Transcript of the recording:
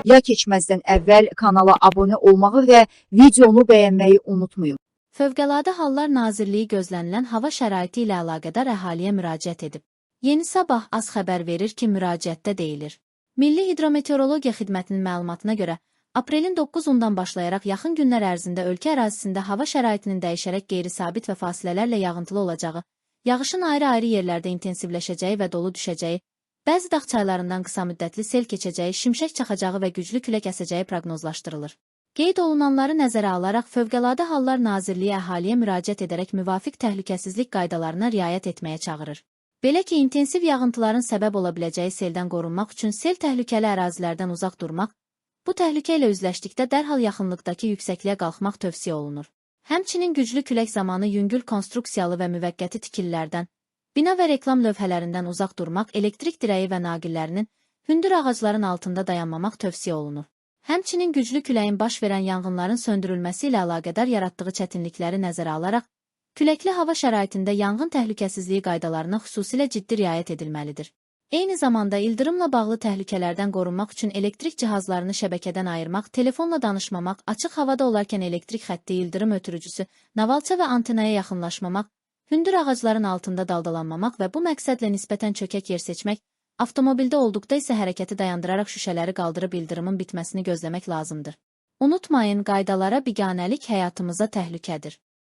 Ya keçməzdən əvvəl kanala abunə olmağı və videonu bəyənməyi unutmayın. Fövqəladə Hallar Nazirliyi gözlənilən hava şəraiti ilə əlaqədar əhaliyə müraciət edib. Yeni Sabah az xəbər verir ki, müraciətdə deyilir. Milli Hidrometeorologiya Xidmətinin məlumatına görə, aprelin 9-undan başlayaraq yaxın günlər ərzində ölkə ərazisində hava şəraitinin dəyişərək qeyri-sabit və fasilələrlə yağıntılı olacağı, yağışın ayrı-ayrı yerlərdə intensivləşəcəyi və dolu düşəcəyi, bəzi dağ çaylarından qısa müddətli sel keçəcəyi, şimşək çaxacağı və güclü külək əsəcəyi proqnozlaşdırılır. Qeyd olunanları nəzərə alaraq Fövqəladə Hallar Nazirliyi əhaliyə müraciət edərək müvafiq təhlükəsizlik qaydalarına riayət etməyə çağırır. Belə ki, intensiv yağıntıların səbəb ola biləcəyi seldən qorunmaq üçün sel təhlükəli ərazilərdən uzaq durmaq, bu təhlükə ilə üzləşdikdə dərhal yaxınlıqdakı yüksəkliyə qalxmaq tövsiyə olunur. Həmçinin güclü külək zamanı yüngül konstruksiyalı və müvəqqəti tikililərdən, bina və reklam lövhələrindən uzaq durmaq, elektrik dirəyi və naqillərinin, hündür ağacların altında dayanmamaq tövsiyə olunur. Həmçinin güclü küləyin baş verən yanğınların söndürülməsi ilə əlaqədar yaratdığı çətinlikləri nəzərə alaraq, küləkli hava şəraitində yanğın təhlükəsizliyi qaydalarına xüsusilə ciddi riayət edilməlidir. Eyni zamanda ildırımla bağlı təhlükələrdən qorunmaq üçün elektrik cihazlarını şəbəkədən ayırmaq, telefonla danışmamaq, açıq havada olarkən elektrik xətti, ildırım ötürücüsü, navalça və antenaya yaxınlaşmamaq, hündür ağacların altında daldalanmamaq və bu məqsədlə nisbətən çökək yer seçmək, avtomobildə olduqda isə hərəkəti dayandıraraq şüşələri qaldırıb ildırımın bitməsini gözləmək lazımdır. Unutmayın, qaydalara biganəlik həyatımıza təhlükədir.